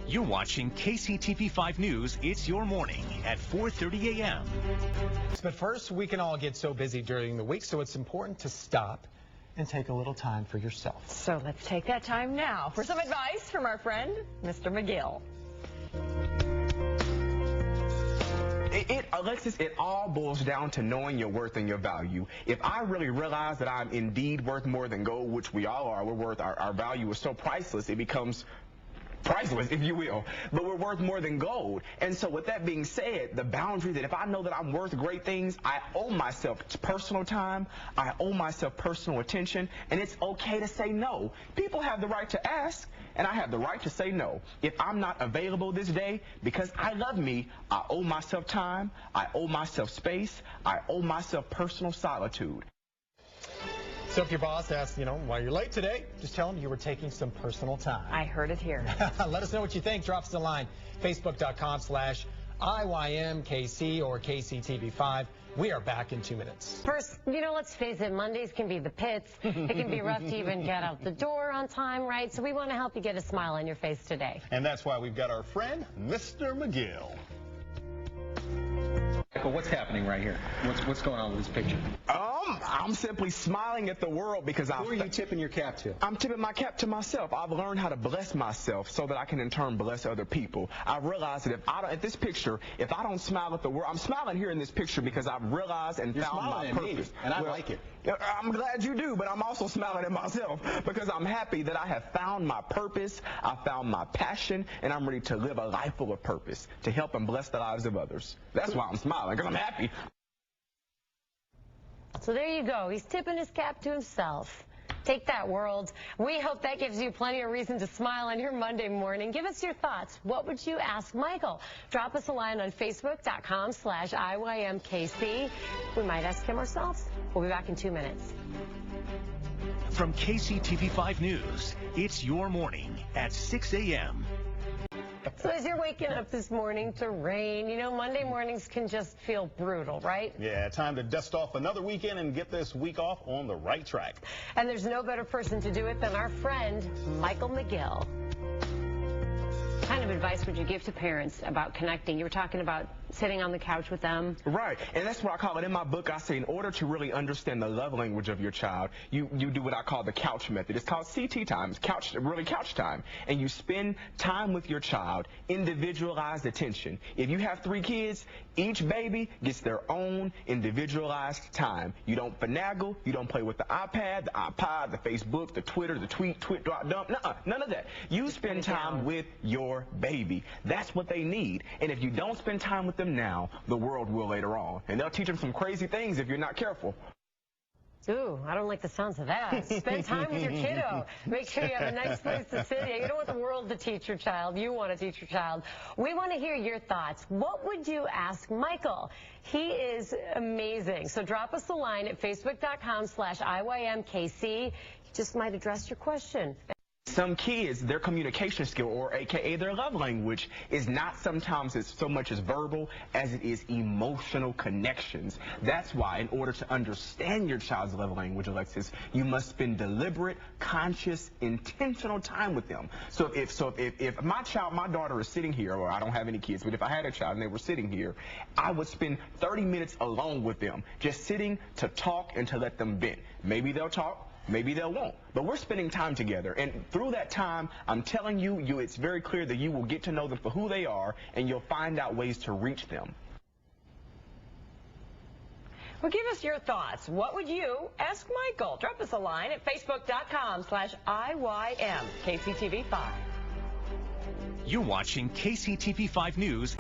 You're watching KCTV5 News. It's your morning at 4:30 a.m. But first, we can all get so busy during the week, so it's important to stop and take a little time for yourself. So let's take that time now for some advice from our friend, Mr. McGill. Alexis, it all boils down to knowing your worth and your value. If I really realize that I'm indeed worth more than gold, which we all are, we're worth, our value is so priceless, it becomes priceless, if you will, but we're worth more than gold. And so with that being said, the boundary that if I know that I'm worth great things, I owe myself personal time, I owe myself personal attention, and it's okay to say no. People have the right to ask, and I have the right to say no. If I'm not available this day because I love me, I owe myself time, I owe myself space, I owe myself personal solitude. So if your boss asks, why you're late today, just tell them you were taking some personal time. I heard it here. Let us know what you think. Drop us a line. Facebook.com/IYMKC or KCTV5. We are back in 2 minutes. First, let's face it, Mondays can be the pits. It can be rough to even get out the door on time, right? So we want to help you get a smile on your face today. And that's why we've got our friend, Mr. McGill. Michael, what's happening right here? What's going on with this picture? I'm simply smiling at the world because Who are you tipping your cap to? I'm tipping my cap to myself. I've learned how to bless myself so that I can in turn bless other people. I've realized that if I don't smile at the world, I'm smiling here in this picture because I've realized and found my purpose. And I like it. I'm glad you do, but I'm also smiling at myself because I'm happy that I have found my purpose, I found my passion, and I'm ready to live a life full of purpose to help and bless the lives of others. That's why I'm smiling, because I'm happy. So there you go. He's tipping his cap to himself. Take that, world. We hope that gives you plenty of reason to smile on your Monday morning. Give us your thoughts. What would you ask Michael? Drop us a line on Facebook.com/IYMKC. We might ask him ourselves. We'll be back in 2 minutes. From KCTV5 News, it's your morning at 6 a.m. So as you're waking up this morning to rain, Monday mornings can just feel brutal, right? Yeah, time to dust off another weekend and get this week off on the right track. And there's no better person to do it than our friend, Michael McGill. What kind of advice would you give to parents about connecting? You were talking about sitting on the couch with them. Right, and that's what I call it. In my book, I say in order to really understand the love language of your child, you do what I call the couch method. It's called CT time, it's couch time. And you spend time with your child, individualized attention. If you have 3 kids, each baby gets their own individualized time. You don't finagle, you don't play with the iPad, the iPod, the Facebook, the Twitter, the tweet, dump, none of that. You spend time with your baby. That's what they need. And if you don't spend time with them now, the world will later on. And they'll teach them some crazy things if you're not careful. Ooh, I don't like the sounds of that. Spend time with your kiddo. Make sure you have a nice place to sit. You don't want the world to teach your child. You want to teach your child. We want to hear your thoughts. What would you ask Michael? He is amazing. So drop us a line at Facebook.com/IYMKC. He just might address your question. Some kids, their communication skill, or AKA their love language, is not sometimes so much as verbal as it is emotional connections. That's why, in order to understand your child's love language, Alexis, you must spend deliberate, conscious, intentional time with them. So if my daughter is sitting here, or I don't have any kids, but if I had a child and they were sitting here, I would spend 30 minutes alone with them, just sitting to talk and to let them vent. Maybe they'll talk. Maybe they won't, but we're spending time together, and through that time, I'm telling you, it's very clear that you will get to know them for who they are, and you'll find out ways to reach them. Well, give us your thoughts. What would you ask Michael? Drop us a line at Facebook.com/IYMKCTV5. You're watching KCTV5 News.